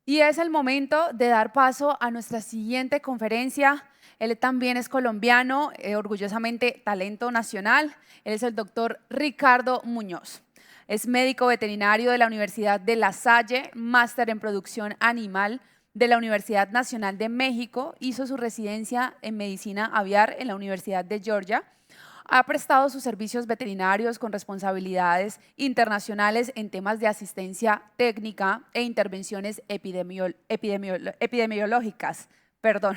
Y es el momento de dar paso a nuestra siguiente conferencia. Él también es colombiano, orgullosamente talento nacional. Él es el doctor Ricardo Muñoz. Es médico veterinario de la Universidad de La Salle, máster en producción animal de la Universidad Nacional de México. Hizo su residencia en medicina aviar en la Universidad de Georgia. Ha prestado sus servicios veterinarios con responsabilidades internacionales en temas de asistencia técnica e intervenciones epidemiológicas. Perdón.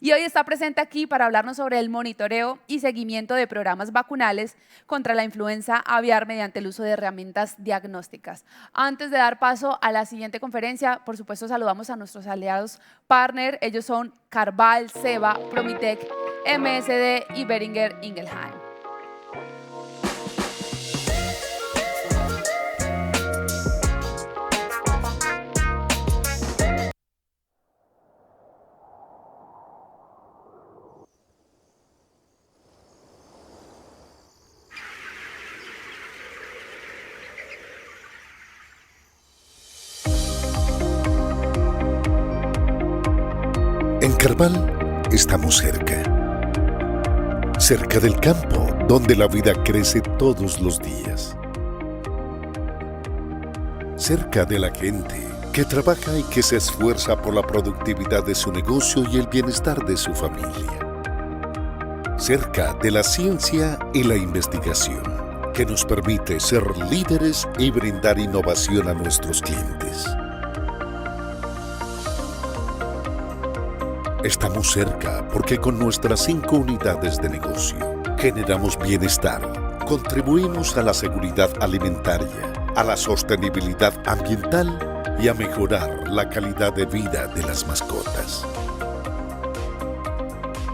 Y hoy está presente aquí para hablarnos sobre el monitoreo y seguimiento de programas vacunales contra la influenza aviar mediante el uso de herramientas diagnósticas. Antes de dar paso a la siguiente conferencia, por supuesto saludamos a nuestros aliados partner. Ellos son Carval, Ceba, Promitec, MSD y Beringer Ingelheim. En Carval estamos cerca. Cerca del campo, donde la vida crece todos los días. Cerca de la gente que trabaja y que se esfuerza por la productividad de su negocio y el bienestar de su familia. Cerca de la ciencia y la investigación, que nos permite ser líderes y brindar innovación a nuestros clientes. Estamos cerca porque con nuestras 5 unidades de negocio generamos bienestar, contribuimos a la seguridad alimentaria, a la sostenibilidad ambiental y a mejorar la calidad de vida de las mascotas.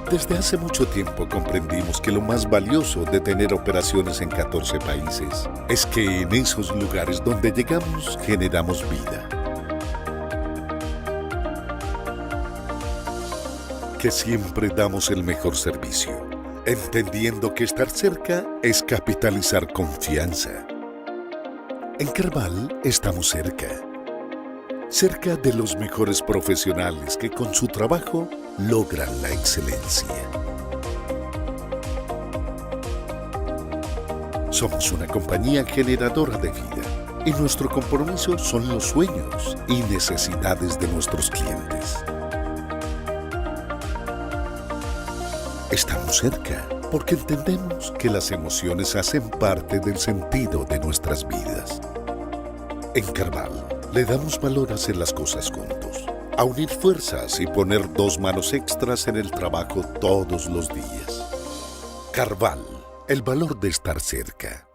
Desde hace mucho tiempo comprendimos que lo más valioso de tener operaciones en 14 países es que en esos lugares donde llegamos generamos vida. Que siempre damos el mejor servicio, entendiendo que estar cerca es capitalizar confianza. En Carval estamos cerca. Cerca de los mejores profesionales que con su trabajo logran la excelencia. Somos una compañía generadora de vida y nuestro compromiso son los sueños y necesidades de nuestros clientes. Estamos cerca porque entendemos que las emociones hacen parte del sentido de nuestras vidas. En Carval le damos valor a hacer las cosas juntos, a unir fuerzas y poner 2 manos extras en el trabajo todos los días. Carval, el valor de estar cerca.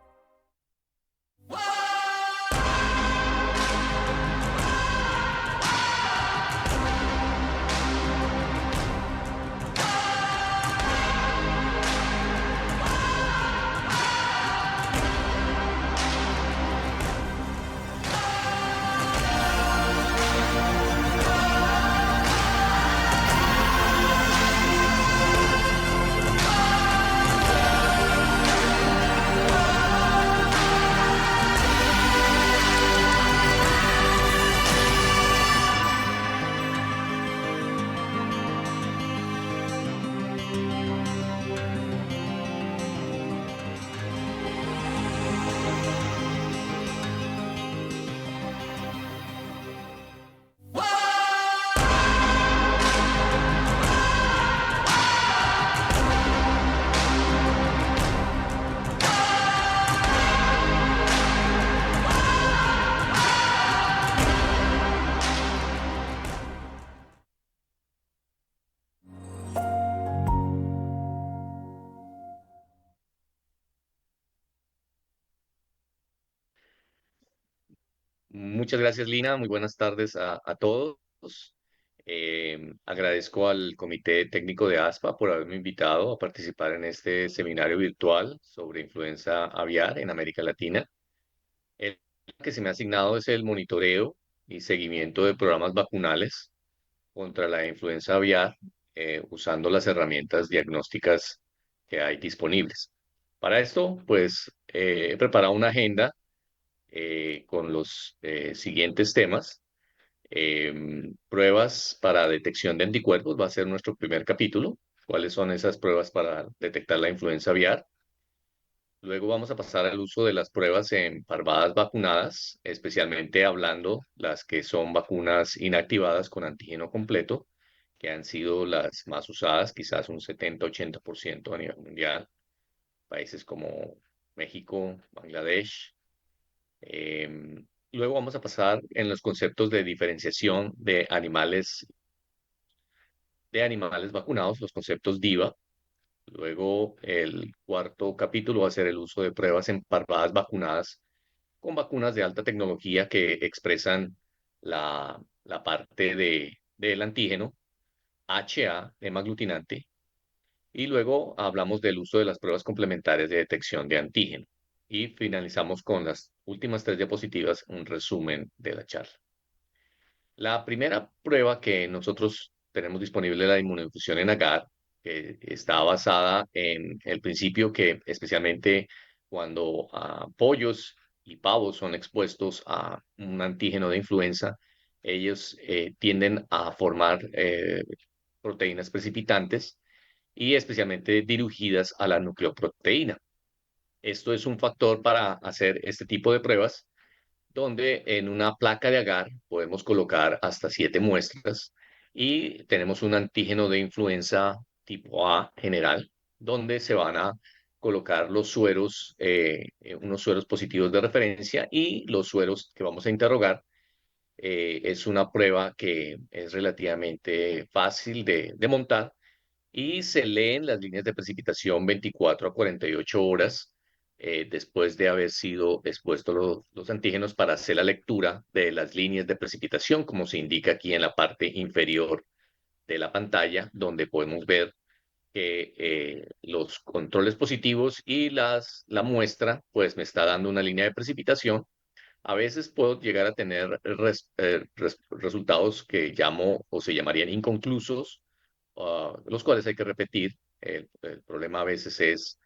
Muchas gracias, Lina. Muy buenas tardes a todos. Agradezco al Comité Técnico de ASPA por haberme invitado a participar en este seminario virtual sobre influenza aviar en América Latina. El que se me ha asignado es el monitoreo y seguimiento de programas vacunales contra la influenza aviar usando las herramientas diagnósticas que hay disponibles. Para esto, pues, he preparado una agenda con los siguientes temas. Pruebas para detección de anticuerpos va a ser nuestro primer capítulo. ¿Cuáles son esas pruebas para detectar la influenza aviar? Luego vamos a pasar al uso de las pruebas en parvadas vacunadas, especialmente hablando las que son vacunas inactivadas con antígeno completo, que han sido las más usadas, quizás un 70-80% a nivel mundial. Países como México, Bangladesh. Luego vamos a pasar en los conceptos de diferenciación de animales vacunados, los conceptos DIVA. Luego, el cuarto capítulo va a ser el uso de pruebas en parvadas vacunadas con vacunas de alta tecnología que expresan la parte del antígeno, HA, hemaglutinante. Y luego hablamos del uso de las pruebas complementarias de detección de antígeno. Y finalizamos con las últimas tres diapositivas, un resumen de la charla. La primera prueba que nosotros tenemos disponible es la inmunodifusión en agar, que está basada en el principio que especialmente cuando pollos y pavos son expuestos a un antígeno de influenza, ellos tienden a formar proteínas precipitantes y especialmente dirigidas a la nucleoproteína. Esto es un factor para hacer este tipo de pruebas donde en una placa de agar podemos colocar hasta 7 muestras y tenemos un antígeno de influenza tipo A general, donde se van a colocar los sueros, unos sueros positivos de referencia y los sueros que vamos a interrogar. Es una prueba que es relativamente fácil de montar y se leen las líneas de precipitación 24 a 48 horas después de haber sido expuestos los antígenos para hacer la lectura de las líneas de precipitación, como se indica aquí en la parte inferior de la pantalla, donde podemos ver que los controles positivos y la muestra, pues me está dando una línea de precipitación. A veces puedo llegar a tener resultados que llamo o se llamarían inconclusos, los cuales hay que repetir. El problema a veces es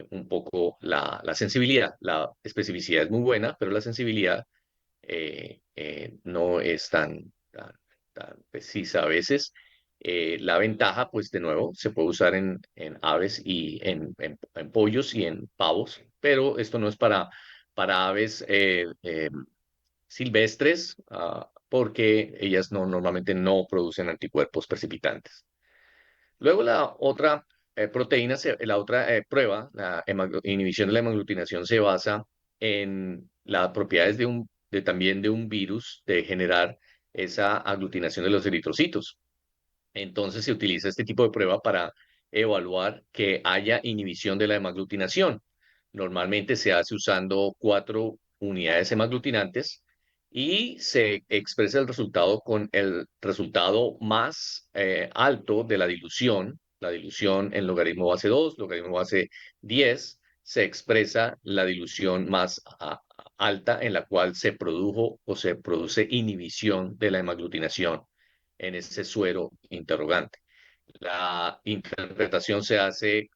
un poco la sensibilidad. La especificidad es muy buena, pero la sensibilidad no es tan precisa a veces. La ventaja, pues de nuevo, se puede usar en aves y en pollos y en pavos, pero esto no es para aves silvestres, porque ellas normalmente no producen anticuerpos precipitantes. Luego la otra proteína, la otra prueba, la inhibición de la hemaglutinación se basa en las propiedades también de un virus de generar esa aglutinación de los eritrocitos. Entonces se utiliza este tipo de prueba para evaluar que haya inhibición de la hemaglutinación. Normalmente se hace usando 4 unidades hemaglutinantes y se expresa el resultado con el resultado más alto de la dilución en logaritmo base 2, logaritmo base 10, se expresa la dilución más alta en la cual se produjo o se produce inhibición de la hemaglutinación en ese suero interrogante. La interpretación se hace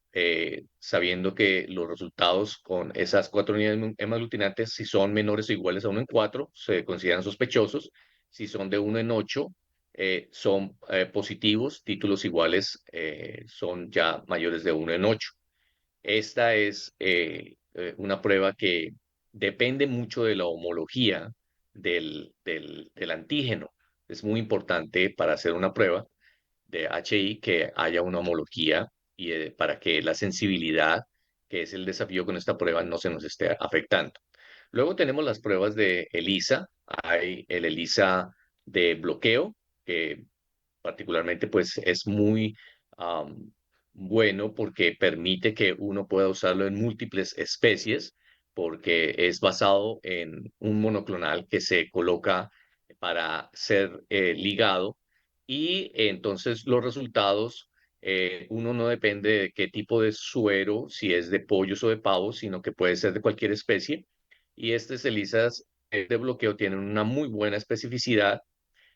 sabiendo que los resultados con esas 4 unidades hemaglutinantes, si son menores o iguales a 1 en 4, se consideran sospechosos. Si son de 1 en 8, son positivos. Títulos iguales son ya mayores de 1 en 8. Esta es una prueba que depende mucho de la homología del antígeno. Es muy importante para hacer una prueba de HI que haya una homología y para que la sensibilidad, que es el desafío con esta prueba, no se nos esté afectando. Luego tenemos las pruebas de ELISA. Hay el ELISA de bloqueo, que particularmente pues es muy bueno porque permite que uno pueda usarlo en múltiples especies, porque es basado en un monoclonal que se coloca para ser ligado y entonces los resultados, uno no depende de qué tipo de suero, si es de pollos o de pavos, sino que puede ser de cualquier especie. Y este ELISAs de bloqueo tienen una muy buena especificidad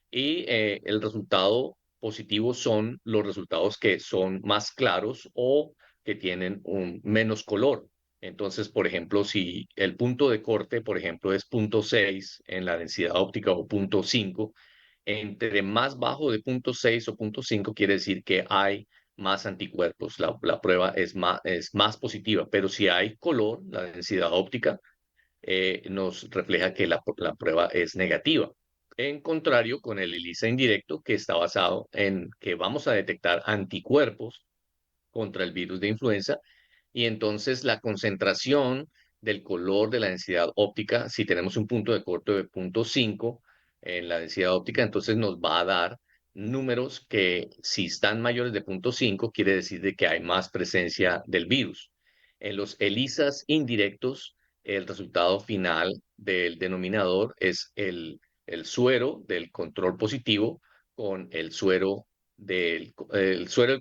y el resultado positivo son los resultados que son más claros o que tienen un menos color. Entonces, por ejemplo, si el punto de corte, por ejemplo, es 0.6 en la densidad óptica o 0.5, Entre más bajo de 0,6 o 0,5 quiere decir que hay más anticuerpos. La prueba es más positiva, pero si hay color, la densidad óptica nos refleja que la prueba es negativa. En contrario, con el ELISA indirecto, que está basado en que vamos a detectar anticuerpos contra el virus de influenza, y entonces la concentración del color de la densidad óptica, si tenemos un punto de corto de 0,5 en la densidad óptica, entonces nos va a dar números que si están mayores de 0,5 quiere decir de que hay más presencia del virus. En los ELISAs indirectos, el resultado final del denominador es el suero del control positivo con el suero el suero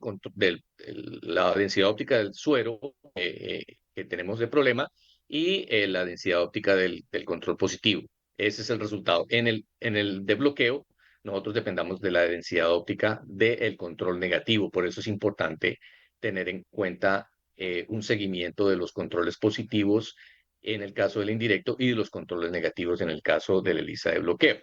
la densidad óptica del suero que tenemos de problema y la densidad óptica del control positivo. Ese es el resultado. En el de bloqueo, nosotros dependamos de la densidad óptica del control negativo. Por eso es importante tener en cuenta un seguimiento de los controles positivos en el caso del indirecto y de los controles negativos en el caso del ELISA de bloqueo.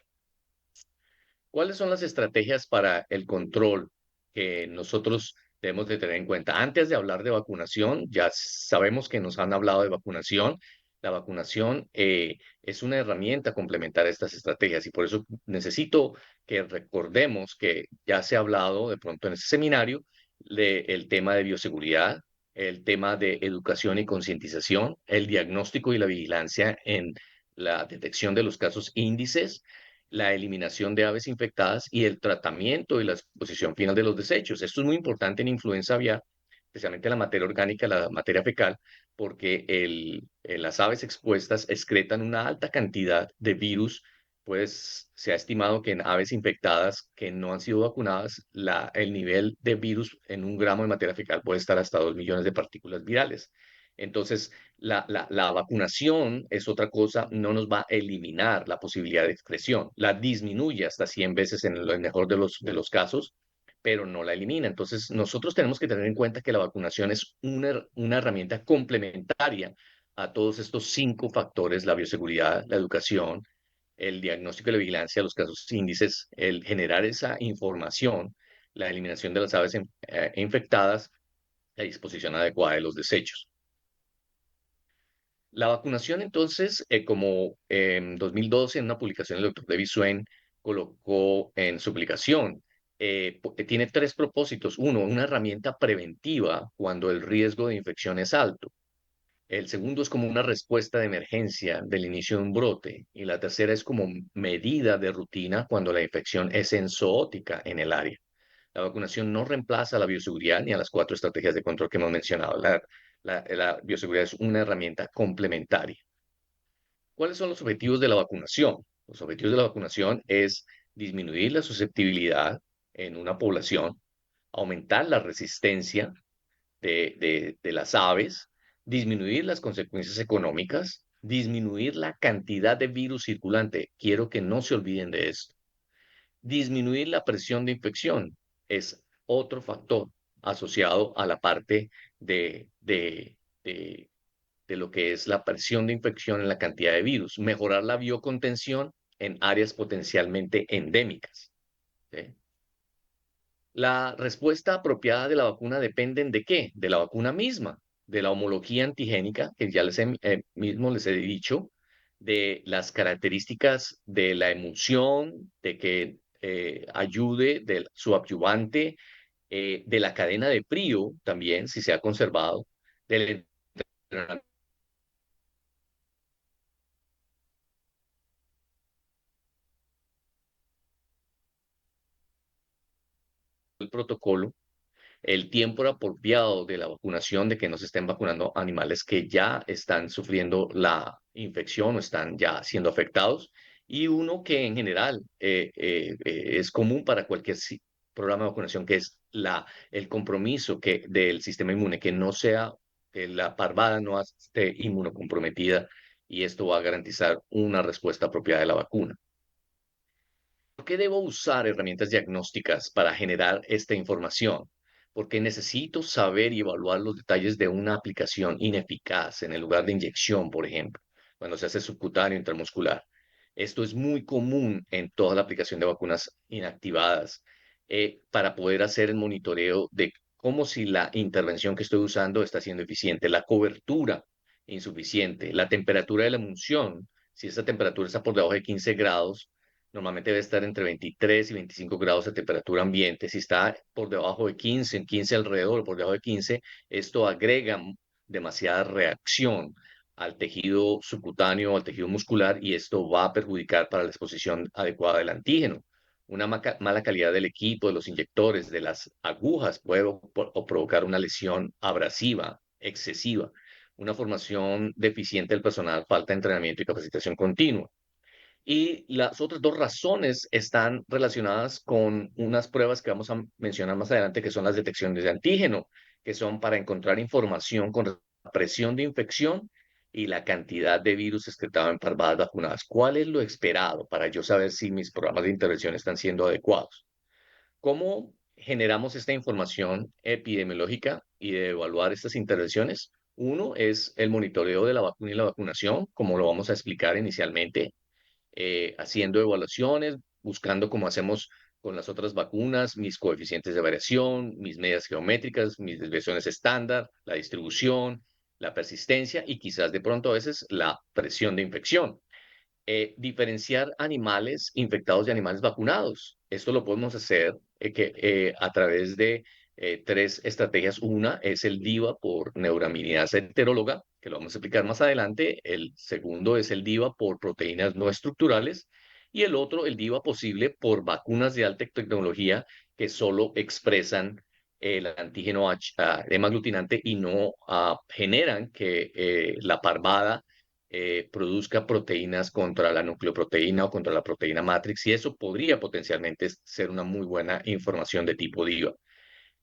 ¿Cuáles son las estrategias para el control que nosotros debemos de tener en cuenta? Antes de hablar de vacunación, ya sabemos que nos han hablado de vacunación. La vacunación es una herramienta complementaria a estas estrategias y por eso necesito que recordemos que ya se ha hablado de pronto en este seminario del tema de bioseguridad, el tema de educación y concientización, el diagnóstico y la vigilancia en la detección de los casos índices, la eliminación de aves infectadas y el tratamiento y la exposición final de los desechos. Esto es muy importante en influenza aviar, especialmente la materia orgánica, la materia fecal, porque las aves expuestas excretan una alta cantidad de virus. Pues se ha estimado que en aves infectadas que no han sido vacunadas, el nivel de virus en un gramo de materia fecal puede estar hasta 2 millones de partículas virales. Entonces, la vacunación es otra cosa, no nos va a eliminar la posibilidad de expresión, la disminuye hasta 100 veces en el mejor de los casos, pero no la elimina. Entonces, nosotros tenemos que tener en cuenta que la vacunación es una herramienta complementaria a todos estos 5 factores: la bioseguridad, la educación, el diagnóstico y la vigilancia de los casos índices, el generar esa información, la eliminación de las aves infectadas, la disposición adecuada de los desechos. La vacunación, entonces, como en 2012, en una publicación, el doctor David Swain colocó en su publicación, tiene 3 propósitos. Uno, una herramienta preventiva cuando el riesgo de infección es alto. El segundo es como una respuesta de emergencia del inicio de un brote. Y la tercera es como medida de rutina cuando la infección es enzootica en el área. La vacunación no reemplaza a la bioseguridad ni a las 4 estrategias de control que hemos mencionado. La bioseguridad es una herramienta complementaria. ¿Cuáles son los objetivos de la vacunación? Los objetivos de la vacunación es disminuir la susceptibilidad en una población, aumentar la resistencia de las aves, disminuir las consecuencias económicas, disminuir la cantidad de virus circulante. Quiero que no se olviden de esto. Disminuir la presión de infección es otro factor asociado a la parte de lo que es la presión de infección en la cantidad de virus. Mejorar la biocontención en áreas potencialmente endémicas. ¿Sí? La respuesta apropiada de la vacuna depende de qué? De la vacuna misma, de la homología antigénica, que ya mismo les he dicho, de las características de la emulsión, de que ayude, de su adyuvante, de la cadena de frío también, si se ha conservado, del entrenamiento del protocolo, el tiempo apropiado de la vacunación, de que no se estén vacunando animales que ya están sufriendo la infección o están ya siendo afectados, y uno que en general es común para cualquier programa de vacunación, que es el compromiso del sistema inmune, que no sea, que la parvada no esté inmunocomprometida, y esto va a garantizar una respuesta apropiada de la vacuna. ¿Por qué debo usar herramientas diagnósticas para generar esta información? Porque necesito saber y evaluar los detalles de una aplicación ineficaz en el lugar de inyección, por ejemplo, cuando se hace subcutáneo intramuscular. Esto es muy común en toda la aplicación de vacunas inactivadas para poder hacer el monitoreo de cómo si la intervención que estoy usando está siendo eficiente, la cobertura insuficiente, la temperatura de la emulsión. Si esa temperatura está por debajo de 15 grados, normalmente debe estar entre 23 y 25 grados de temperatura ambiente. Si está por debajo de 15, en 15 alrededor, por debajo de 15, esto agrega demasiada reacción al tejido subcutáneo, al tejido muscular, y esto va a perjudicar para la exposición adecuada del antígeno. Una mala calidad del equipo, de los inyectores, de las agujas, puede o provocar una lesión abrasiva, excesiva, una formación deficiente del personal, falta de entrenamiento y capacitación continua. Y las otras dos razones están relacionadas con unas pruebas que vamos a mencionar más adelante, que son las detecciones de antígeno, que son para encontrar información con la presión de infección y la cantidad de virus excretado en parvadas vacunadas. ¿Cuál es lo esperado para yo saber si mis programas de intervención están siendo adecuados? ¿Cómo generamos esta información epidemiológica y de evaluar estas intervenciones? Uno es el monitoreo de la vacuna y la vacunación, como lo vamos a explicar inicialmente, haciendo evaluaciones, buscando cómo hacemos con las otras vacunas, mis coeficientes de variación, mis medias geométricas, mis desviaciones estándar, la distribución, la persistencia y quizás de pronto a veces la presión de infección. Diferenciar animales infectados de animales vacunados. Esto lo podemos hacer a través de tres estrategias. Una es el DIVA por neuraminidasa heteróloga, que lo vamos a explicar más adelante. El segundo es el DIVA por proteínas no estructurales. Y el otro, el DIVA posible por vacunas de alta tecnología que solo expresan el antígeno hemaglutinante y no generan que la parvada produzca proteínas contra la nucleoproteína o contra la proteína matrix, y eso podría potencialmente ser una muy buena información de tipo DIVA.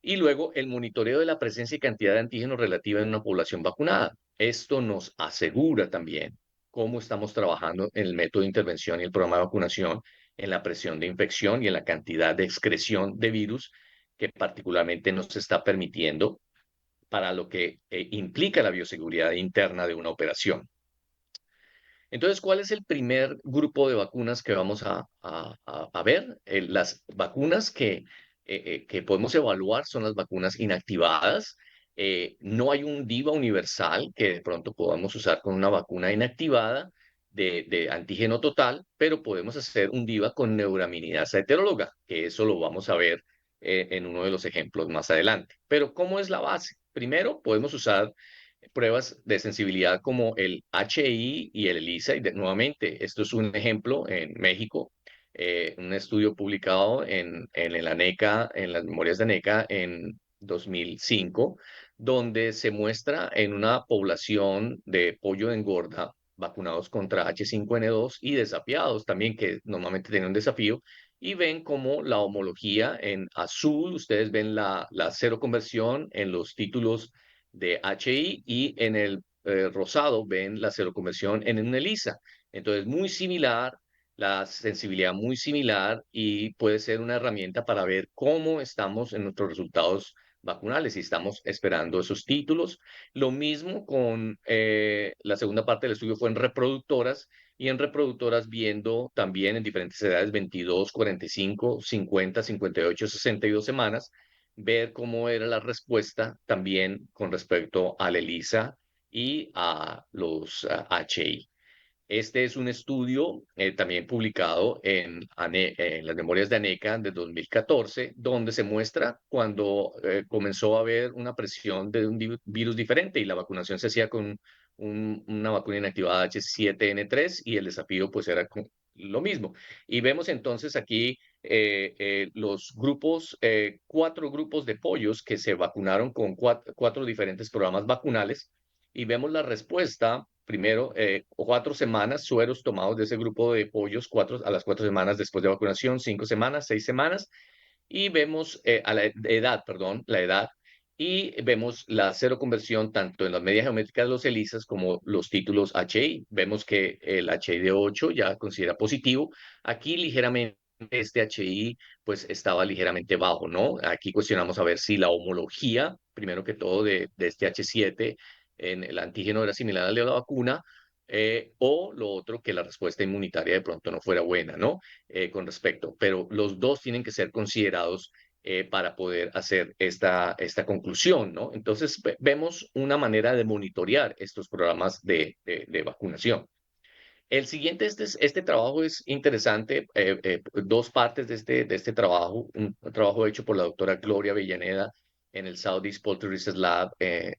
Y luego el monitoreo de la presencia y cantidad de antígenos relativa en una población vacunada. Esto nos asegura también cómo estamos trabajando en el método de intervención y el programa de vacunación, en la presión de infección y en la cantidad de excreción de virus que particularmente nos está permitiendo para lo que implica la bioseguridad interna de una operación. Entonces, ¿cuál es el primer grupo de vacunas que vamos a ver? Las vacunas que podemos evaluar son las vacunas inactivadas. No hay un DIVA universal que de pronto podamos usar con una vacuna inactivada de antígeno total, pero podemos hacer un DIVA con neuraminidasa heteróloga, que eso lo vamos a ver en uno de los ejemplos más adelante. Pero, ¿cómo es la base? Primero, podemos usar pruebas de sensibilidad como el HI y el ELISA. Y nuevamente, esto es un ejemplo en México, un estudio publicado en el ANECA, en las memorias de ANECA en 2005, donde se muestra en una población de pollo de engorda vacunados contra H5N2 y desafiados también, que normalmente tienen un desafío, y ven como la homología en azul, ustedes ven la cero conversión en los títulos de HI, y en el rosado ven la seroconversión en un ELISA. Entonces, muy similar, la sensibilidad muy similar, y puede ser una herramienta para ver cómo estamos en nuestros resultados vacunales, si estamos esperando esos títulos. Lo mismo con la segunda parte del estudio fue en reproductoras, y en reproductoras viendo también en diferentes edades, 22, 45, 50, 58, 62 semanas, ver cómo era la respuesta también con respecto al ELISA y a los HI. Este es un estudio también publicado en las memorias de ANECA de 2014, donde se muestra cuando comenzó a haber una presión de un virus diferente, y la vacunación se hacía con una vacuna inactivada H7N3, y el desafío pues era lo mismo. Y vemos entonces aquí los grupos, cuatro grupos de pollos que se vacunaron con cuatro diferentes programas vacunales, y vemos la respuesta. Primero, 4 semanas, sueros tomados de ese grupo de pollos, a las 4 semanas después de vacunación, 5 semanas, 6 semanas, y vemos a la edad, perdón, la edad, y vemos la cero conversión tanto en las medias geométricas de los ELISAs como los títulos HI. Vemos que el HI de 8 ya considera positivo. Aquí ligeramente este HI pues estaba ligeramente bajo, ¿no? Aquí cuestionamos a ver si la homología, primero que todo, de este H7 en el antígeno era similar al de la vacuna, o lo otro, que la respuesta inmunitaria de pronto no fuera buena, ¿no? Con respecto, pero los dos tienen que ser considerados para poder hacer esta conclusión, ¿no? Entonces, vemos una manera de monitorear estos programas de vacunación. El siguiente, este trabajo es interesante, dos partes de este trabajo, un trabajo hecho por la doctora Gloria Villaneda en el Southeast Poultry Research Lab,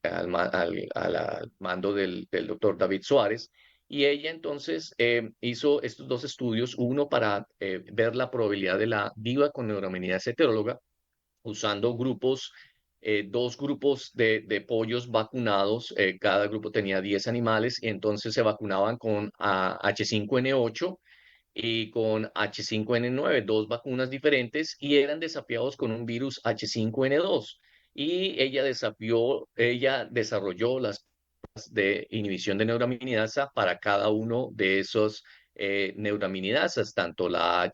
al mando del doctor David Suárez, y ella entonces hizo estos dos estudios, uno para ver la probabilidad de la viva con neuraminidase heteróloga, usando dos grupos de pollos vacunados, cada grupo tenía 10 animales y entonces se vacunaban con H5N8 y con H5N9, dos vacunas diferentes y eran desafiados con un virus H5N2. Y ella desarrolló las de inhibición de neuraminidasa para cada uno de esos neuraminidasas, tanto la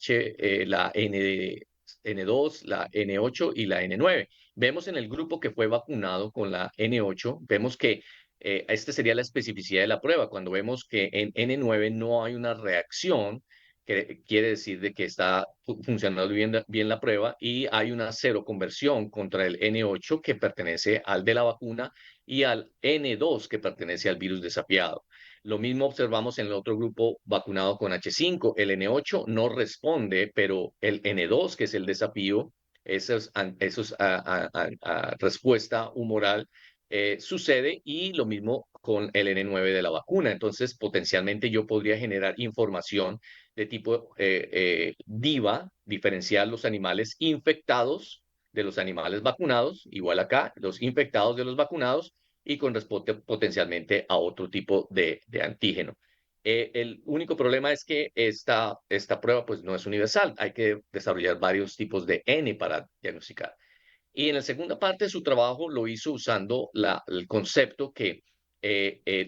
N2, la N8 y la N9. Vemos en el grupo que fue vacunado con la N8, vemos que esta sería la especificidad de la prueba. Cuando vemos que en N9 no hay una reacción, que quiere decir de que está funcionando bien la prueba, y hay una cero conversión contra el N8 que pertenece al de la vacuna y al N2 que pertenece al virus desafiado. Lo mismo observamos en el otro grupo vacunado con H5. El N8 no responde, pero el N2, que es el desafío, esos respuesta humoral sucede, y lo mismo con el N9 de la vacuna. Entonces, potencialmente yo podría generar información de tipo DIVA, diferenciar los animales infectados de los animales vacunados, igual acá, los infectados de los vacunados, y corresponde potencialmente a otro tipo de antígeno. El único problema es que esta prueba pues no es universal, hay que desarrollar varios tipos de N para diagnosticar. Y en la segunda parte de su trabajo lo hizo usando el concepto que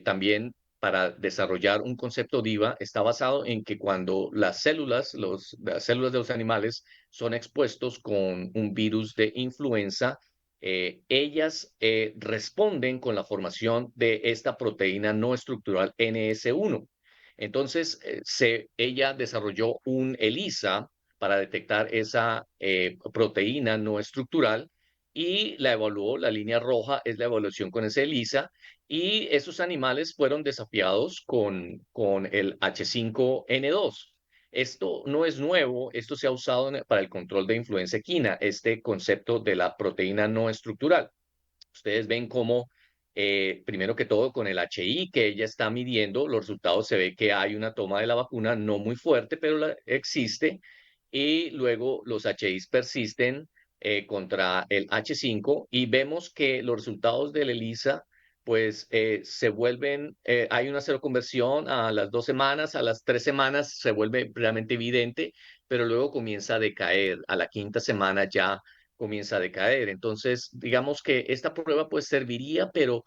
también, para desarrollar un concepto DIVA, está basado en que cuando las células de los animales son expuestos con un virus de influenza, ellas responden con la formación de esta proteína no estructural NS1. Entonces, ella desarrolló un ELISA para detectar esa proteína no estructural y la evaluó. La línea roja es la evaluación con ese ELISA, y esos animales fueron desafiados con el H5N2. Esto no es nuevo, esto se ha usado para el control de influenza equina, este concepto de la proteína no estructural. Ustedes ven cómo, primero que todo, con el HI que ella está midiendo, los resultados se ve que hay una toma de la vacuna no muy fuerte, pero existe, y luego los HIs persisten contra el H5, y vemos que los resultados del ELISA pues se vuelven, hay una cero conversión a las 2 semanas, a las 3 semanas se vuelve realmente evidente, pero luego comienza a decaer, a la quinta semana ya comienza a decaer. Entonces, digamos que esta prueba pues serviría, pero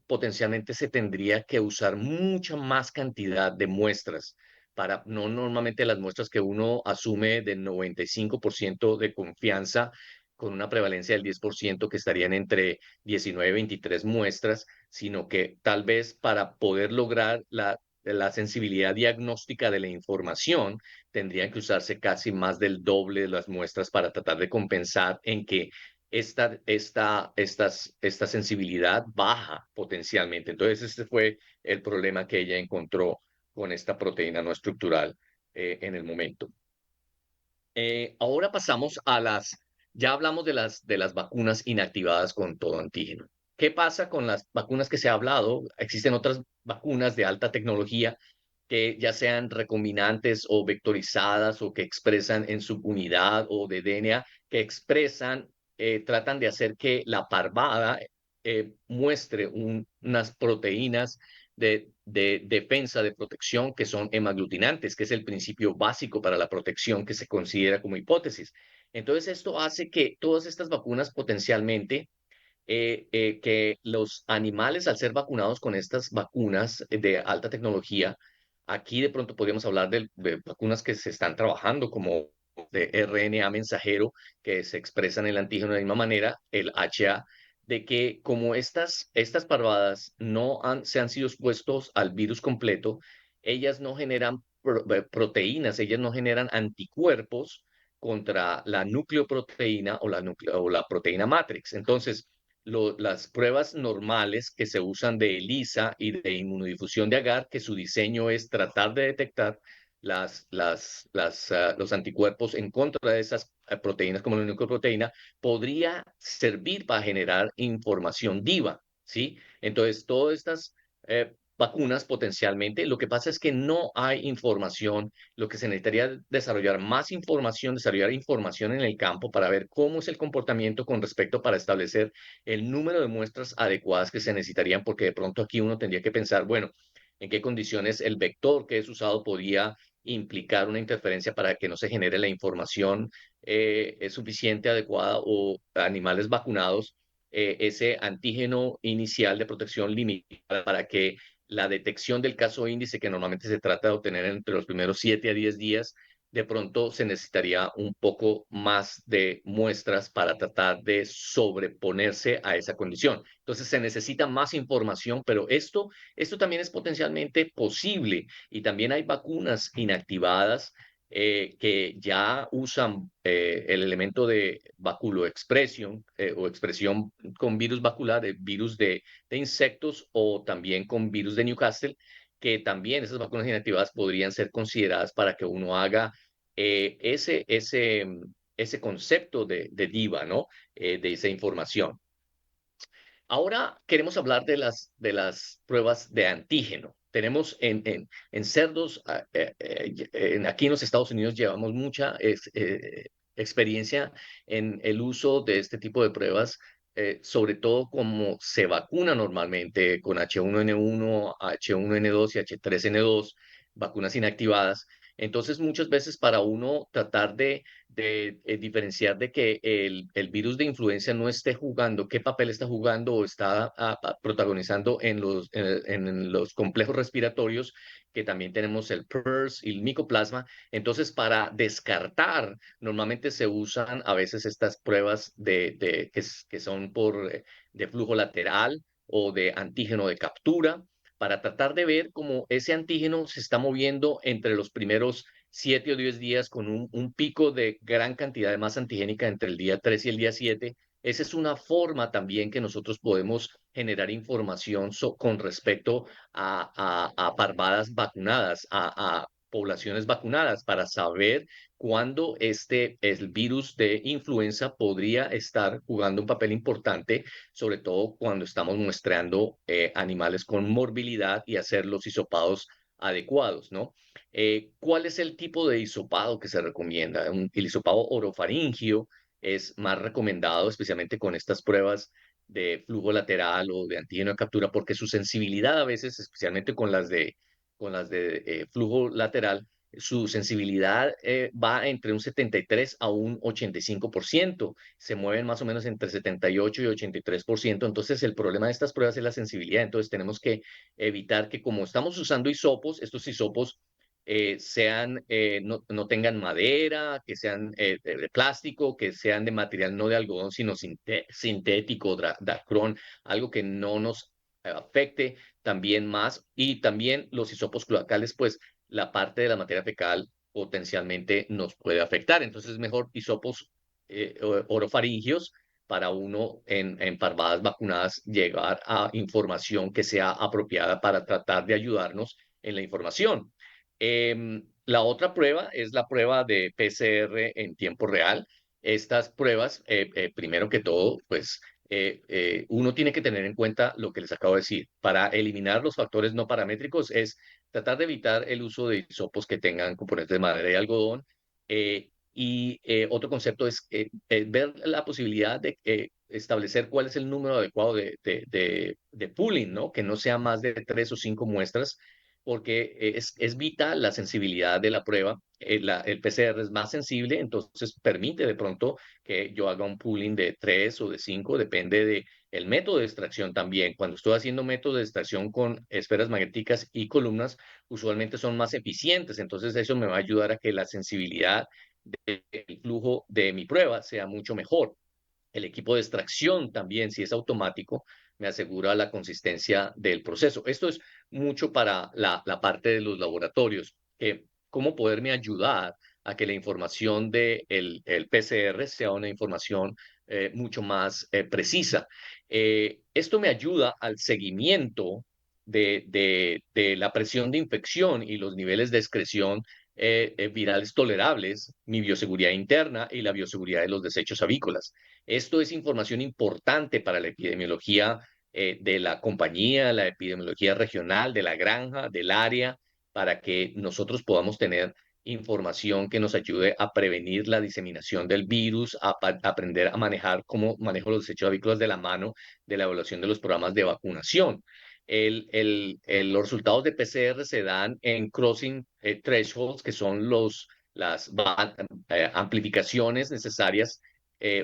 potencialmente se tendría que usar mucha más cantidad de muestras para, no normalmente las muestras que uno asume de 95% de confianza, con una prevalencia del 10% que estarían entre 19 y 23 muestras, sino que tal vez para poder lograr la sensibilidad diagnóstica de la información, tendrían que usarse casi más del doble de las muestras para tratar de compensar en que esta sensibilidad baja potencialmente. Entonces, este fue el problema que ella encontró con esta proteína no estructural en el momento. Ahora pasamos ya hablamos de las vacunas inactivadas con todo antígeno. ¿Qué pasa con las vacunas que se ha hablado? Existen otras vacunas de alta tecnología que ya sean recombinantes o vectorizadas, o que expresan en subunidad o de DNA, que tratan de hacer que la parvada muestre unas proteínas de defensa, de protección, que son hemaglutinantes, que es el principio básico para la protección que se considera como hipótesis. Entonces, esto hace que todas estas vacunas potencialmente, que los animales, al ser vacunados con estas vacunas de alta tecnología, aquí de pronto podríamos hablar de vacunas que se están trabajando como de RNA mensajero, que se expresan el antígeno de la misma manera, el HA de que como estas parvadas se han sido expuestos al virus completo, ellas no generan proteínas, ellas no generan anticuerpos contra la nucleoproteína o la proteína matrix. Entonces, las pruebas normales que se usan de ELISA y de inmunodifusión de agar, que su diseño es tratar de detectar los anticuerpos en contra de esas proteínas como la nucleoproteína, podría servir para generar información viva, ¿sí? Entonces, todas estas vacunas potencialmente, lo que pasa es que no hay información, lo que se necesitaría desarrollar más información, desarrollar información en el campo para ver cómo es el comportamiento con respecto para establecer el número de muestras adecuadas que se necesitarían, porque de pronto aquí uno tendría que pensar, bueno, en qué condiciones el vector que es usado podría implicar una interferencia para que no se genere la información es suficiente, adecuada o animales vacunados, ese antígeno inicial de protección limitada para que la detección del caso índice, que normalmente se trata de obtener entre los primeros 7 a 10 días, de pronto se necesitaría un poco más de muestras para tratar de sobreponerse a esa condición. Entonces se necesita más información, pero esto también es potencialmente posible y también hay vacunas inactivadas que ya usan el elemento de baculoexpresión o expresión con virus vacular, virus de insectos o también con virus de Newcastle, que también esas vacunas inactivadas podrían ser consideradas para que uno haga ese concepto de DIVA, ¿no? De esa información. Ahora queremos hablar de las pruebas de antígeno. Tenemos en cerdos, aquí en los Estados Unidos llevamos mucha experiencia en el uso de este tipo de pruebas, sobre todo como se vacuna normalmente con H1N1, H1N2 y H3N2, vacunas inactivadas. Entonces, muchas veces para uno tratar de diferenciar de que el virus de influenza no esté jugando, qué papel está jugando o está protagonizando en los complejos respiratorios, que también tenemos el PRRS y el micoplasma. Entonces, para descartar, normalmente se usan a veces estas pruebas que son de flujo lateral o de antígeno de captura para tratar de ver cómo ese antígeno se está moviendo entre los primeros 7 o 10 días con un pico de gran cantidad de masa antigénica entre el día 3 y el día 7. Esa es una forma también que nosotros podemos generar información con respecto a parvadas vacunadas, a poblaciones vacunadas, para saber cuándo el virus de influenza podría estar jugando un papel importante, sobre todo cuando estamos muestreando animales con morbilidad y hacer los hisopados adecuados, ¿no? ¿Cuál es el tipo de hisopado que se recomienda? El hisopado orofaringio es más recomendado, especialmente con estas pruebas de flujo lateral o de antígeno de captura, porque su sensibilidad a veces, especialmente con las de flujo lateral, su sensibilidad va entre un 73 a un 85%. Se mueven más o menos entre 78 y 83%. Entonces, el problema de estas pruebas es la sensibilidad. Entonces, tenemos que evitar que, como estamos usando hisopos, estos hisopos no tengan madera, que sean de plástico, que sean de material no de algodón, sino sintético, dacrón, algo que no nos afecte también más. Y también los hisopos cloacales, pues la parte de la materia fecal potencialmente nos puede afectar. Entonces es mejor hisopos orofaringios para uno en parvadas vacunadas llegar a información que sea apropiada para tratar de ayudarnos en la información. La otra prueba es la prueba de PCR en tiempo real. Estas pruebas, primero que todo, pues uno tiene que tener en cuenta lo que les acabo de decir. Para eliminar los factores no paramétricos es tratar de evitar el uso de hisopos que tengan componentes de madera y algodón. Y otro concepto es ver la posibilidad de establecer cuál es el número adecuado de pooling, ¿no? Que no sea más de 3 o 5 muestras, porque es vital la sensibilidad de la prueba. El PCR es más sensible, entonces permite de pronto que yo haga un pooling de 3 o de 5, depende del método de extracción también. Cuando estoy haciendo método de extracción con esferas magnéticas y columnas, usualmente son más eficientes, entonces eso me va a ayudar a que la sensibilidad del flujo de mi prueba sea mucho mejor. El equipo de extracción también, si es automático, me asegura la consistencia del proceso. Esto es mucho para la parte de los laboratorios, cómo poderme ayudar a que la información del el PCR sea una información mucho más precisa. Esto me ayuda al seguimiento de la presión de infección y los niveles de excreción virales tolerables, mi bioseguridad interna y la bioseguridad de los desechos avícolas. Esto es información importante para la epidemiología de la compañía, la epidemiología regional, de la granja, del área, para que nosotros podamos tener información que nos ayude a prevenir la diseminación del virus, aprender a manejar cómo manejo los desechos avícolas de la mano de la evaluación de los programas de vacunación. Los resultados de PCR se dan en crossing thresholds, que son las amplificaciones necesarias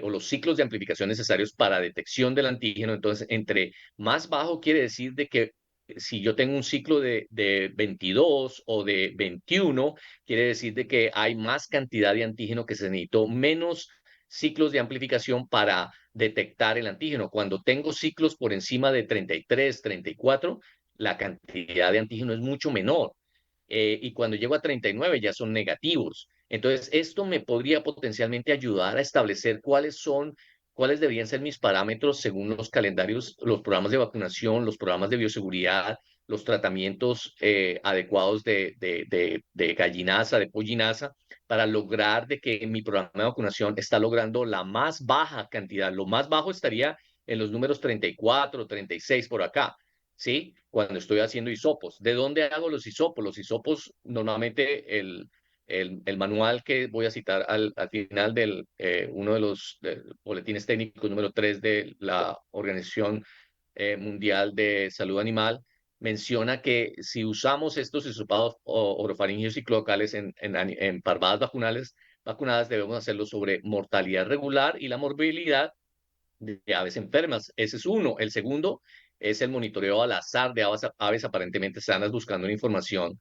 o los ciclos de amplificación necesarios para detección del antígeno. Entonces, entre más bajo quiere decir de que si yo tengo un ciclo de 22 o de 21, quiere decir de que hay más cantidad de antígeno que se necesitó menos ciclos de amplificación para detectar el antígeno. Cuando tengo ciclos por encima de 33, 34, la cantidad de antígeno es mucho menor. Y cuando llego a 39 ya son negativos. Entonces, esto me podría potencialmente ayudar a establecer cuáles deberían ser mis parámetros según los calendarios, los programas de vacunación, los programas de bioseguridad, los tratamientos adecuados de gallinaza, de pollinaza, para lograr de que mi programa de vacunación está logrando la más baja cantidad. Lo más bajo estaría en los números 34, 36 por acá. ¿Sí? Cuando estoy haciendo hisopos. ¿De dónde hago los hisopos? Los hisopos, normalmente el manual que voy a citar al final del uno de los boletines técnicos número 3 de la Organización Mundial de Salud Animal, menciona que si usamos estos hisopados orofaringeos y cloacales en parvadas vacunadas, debemos hacerlo sobre mortalidad regular y la morbilidad de aves enfermas. Ese es uno. El segundo es el monitoreo al azar de aves aparentemente sanas buscando una información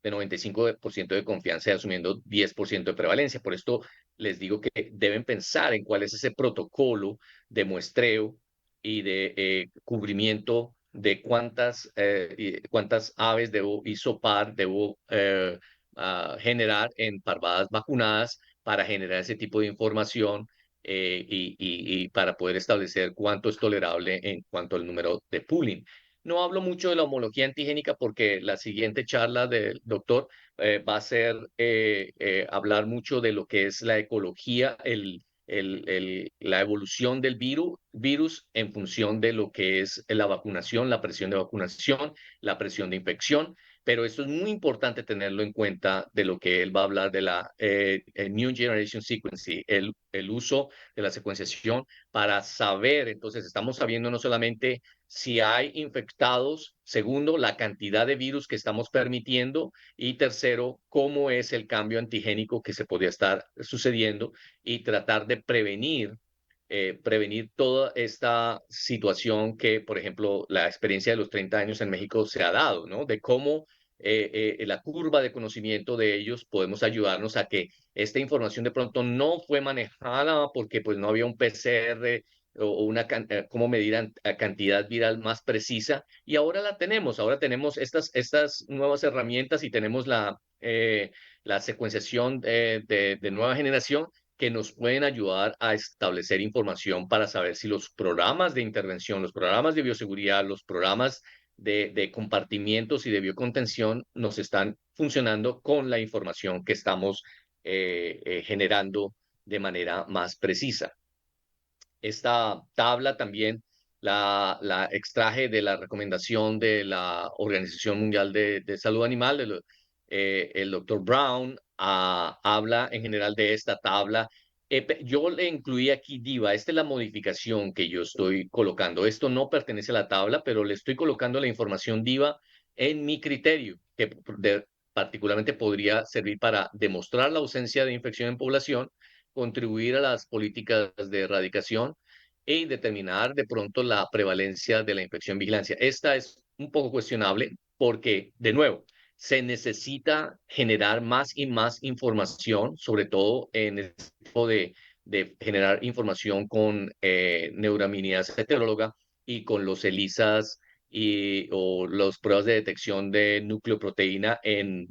de 95% de confianza y asumiendo 10% de prevalencia. Por esto les digo que deben pensar en cuál es ese protocolo de muestreo y de cubrimiento de cuántas aves debo hisopar, debo generar en parvadas vacunadas para generar ese tipo de información y para poder establecer cuánto es tolerable en cuanto al número de pooling. No hablo mucho de la homología antigénica porque la siguiente charla del doctor va a ser hablar mucho de lo que es la ecología, la evolución del virus en función de lo que es la vacunación, la presión de vacunación, la presión de infección. Pero esto es muy importante tenerlo en cuenta de lo que él va a hablar de la New Generation Sequencing, el uso de la secuenciación para saber, entonces estamos sabiendo no solamente si hay infectados, segundo, la cantidad de virus que estamos permitiendo y tercero, cómo es el cambio antigénico que se podría estar sucediendo y tratar de prevenir toda esta situación que, por ejemplo, la experiencia de los 30 años en México se ha dado, ¿no? De cómo la curva de conocimiento de ellos podemos ayudarnos a que esta información de pronto no fue manejada porque pues no había un PCR o cómo medir cantidad viral más precisa y ahora tenemos estas nuevas herramientas y tenemos la secuenciación de nueva generación que nos pueden ayudar a establecer información para saber si los programas de intervención, los programas de bioseguridad, los programas de compartimientos y de biocontención nos están funcionando con la información que estamos generando de manera más precisa. Esta tabla también la extraje de la recomendación de la Organización Mundial de Salud Animal. El doctor Brown habla en general de esta tabla. Yo le incluí aquí DIVA. Esta es la modificación que yo estoy colocando. Esto no pertenece a la tabla, pero le estoy colocando la información DIVA en mi criterio, que particularmente podría servir para demostrar la ausencia de infección en población, contribuir a las políticas de erradicación y determinar de pronto la prevalencia de la infección en vigilancia. Esta es un poco cuestionable porque, de nuevo, se necesita generar más y más información, sobre todo en este tipo de generar información con neuraminidasa heteróloga y con los ELISAs o las pruebas de detección de nucleoproteína en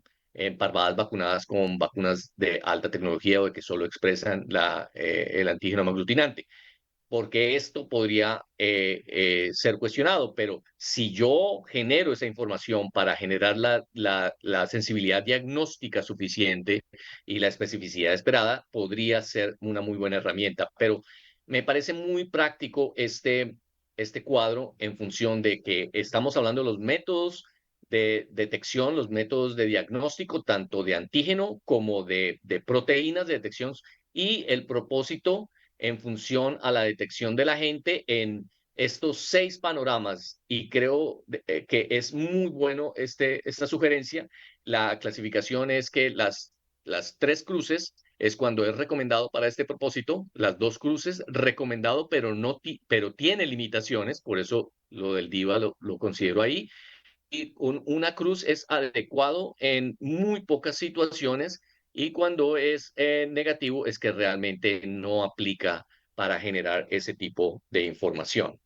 parvadas vacunadas con vacunas de alta tecnología o de que solo expresan el antígeno aglutinante, porque esto podría ser cuestionado, pero si yo genero esa información para generar la sensibilidad diagnóstica suficiente y la especificidad esperada, podría ser una muy buena herramienta. Pero me parece muy práctico este cuadro en función de que estamos hablando de los métodos de detección, los métodos de diagnóstico, tanto de antígeno como de proteínas de detección y el propósito en función a la detección de la gente en estos 6 panoramas. Y creo que es muy bueno esta sugerencia. La clasificación es que las 3 cruces es cuando es recomendado para este propósito, las 2 cruces recomendado, pero, no pero tiene limitaciones, por eso lo del DIVA lo considero ahí, y una cruz es adecuado en muy pocas situaciones y cuando es negativo es que realmente no aplica para generar ese tipo de información.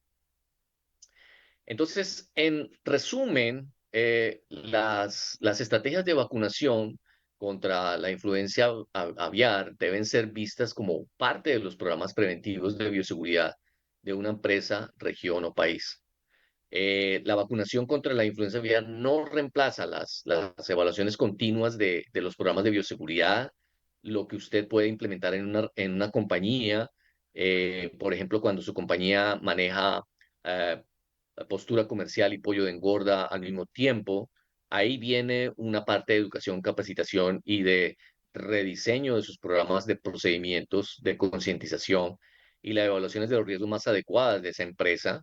Entonces, en resumen, las estrategias de vacunación contra la influencia aviar deben ser vistas como parte de los programas preventivos de bioseguridad de una empresa, región o país. La vacunación contra la influenza aviar no reemplaza las evaluaciones continuas de los programas de bioseguridad, lo que usted puede implementar en una compañía, por ejemplo, cuando su compañía maneja eh, postura comercial y pollo de engorda al mismo tiempo, ahí viene una parte de educación, capacitación y de rediseño de sus programas de procedimientos de concientización y las evaluaciones de los riesgos más adecuadas de esa empresa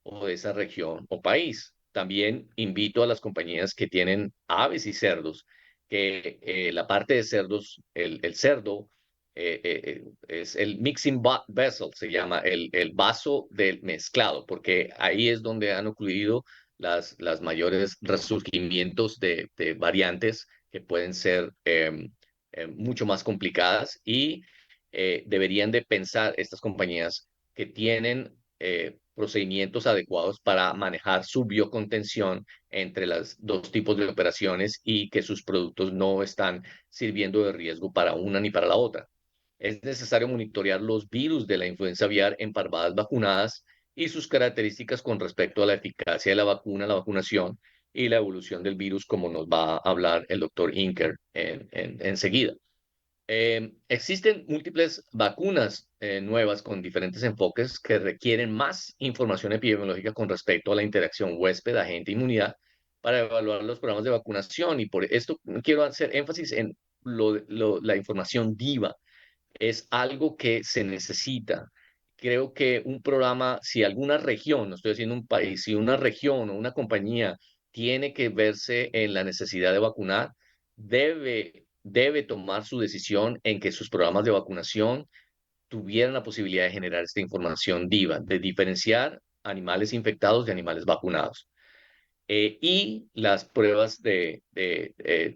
o de esa región o país. También invito a las compañías que tienen aves y cerdos, que la parte de cerdos, el cerdo, es el vessel, se llama el vaso del mezclado, porque ahí es donde han ocurrido las mayores resurgimientos de variantes que pueden ser mucho más complicadas y deberían de pensar estas compañías que tienen procedimientos adecuados para manejar su biocontención entre los 2 tipos de operaciones y que sus productos no están sirviendo de riesgo para una ni para la otra. Es necesario monitorear los virus de la influenza aviar en parvadas vacunadas y sus características con respecto a la eficacia de la vacuna, la vacunación y la evolución del virus, como nos va a hablar el doctor Inker enseguida. Existen múltiples vacunas nuevas con diferentes enfoques que requieren más información epidemiológica con respecto a la interacción huésped-agente-inmunidad para evaluar los programas de vacunación. Y por esto quiero hacer énfasis en la información DIVA. Es algo que se necesita. Creo que un programa, si alguna región, no estoy diciendo un país, si una región o una compañía tiene que verse en la necesidad de vacunar, debe tomar su decisión en que sus programas de vacunación tuvieran la posibilidad de generar esta información DIVA, de diferenciar animales infectados de animales vacunados. Y las pruebas de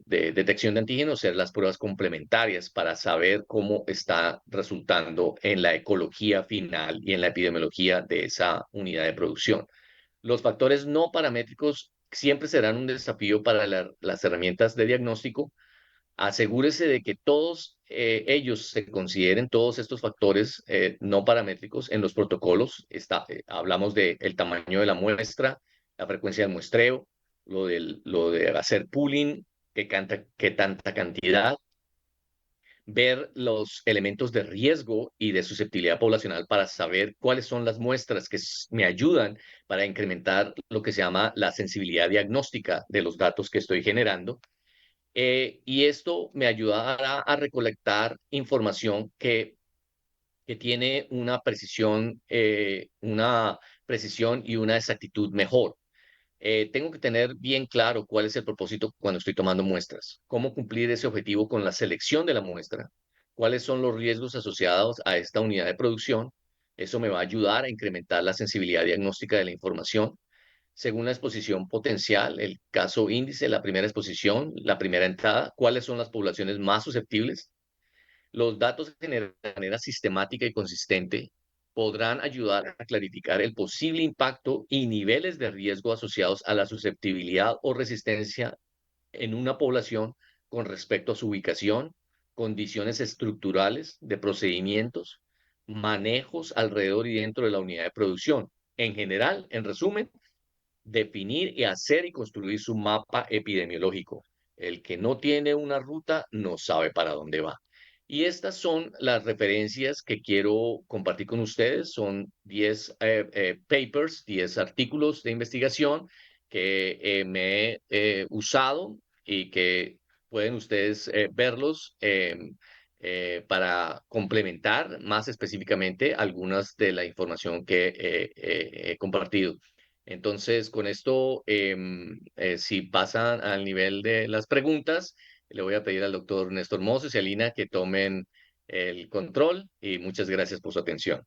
detección de antígenos ser las pruebas complementarias para saber cómo está resultando en la ecología final y en la epidemiología de esa unidad de producción. Los factores no paramétricos siempre serán un desafío para las herramientas de diagnóstico. Asegúrese de que todos ellos se consideren, todos estos factores no paramétricos en los protocolos. Hablamos del tamaño de la muestra, la frecuencia del muestreo, lo de hacer pooling, qué tanta cantidad, ver los elementos de riesgo y de susceptibilidad poblacional para saber cuáles son las muestras que me ayudan para incrementar lo que se llama la sensibilidad diagnóstica de los datos que estoy generando. Y esto me ayudará a recolectar información que tiene una precisión y una exactitud mejor. Tengo que tener bien claro cuál es el propósito cuando estoy tomando muestras, cómo cumplir ese objetivo con la selección de la muestra, cuáles son los riesgos asociados a esta unidad de producción. Eso me va a ayudar a incrementar la sensibilidad diagnóstica de la información según la exposición potencial, el caso índice, la primera exposición, la primera entrada, cuáles son las poblaciones más susceptibles. Los datos generados de manera sistemática y consistente podrán ayudar a clarificar el posible impacto y niveles de riesgo asociados a la susceptibilidad o resistencia en una población con respecto a su ubicación, condiciones estructurales de procedimientos, manejos alrededor y dentro de la unidad de producción. En general, en resumen, definir y hacer y construir su mapa epidemiológico. El que no tiene una ruta no sabe para dónde va. Y estas son las referencias que quiero compartir con ustedes. Son 10 papers, 10 artículos de investigación que me he usado y que pueden ustedes verlos para complementar más específicamente algunas de la información que he compartido. Entonces, con esto, si pasan al nivel de las preguntas, le voy a pedir al doctor Néstor Moses y a Lina que tomen el control y muchas gracias por su atención.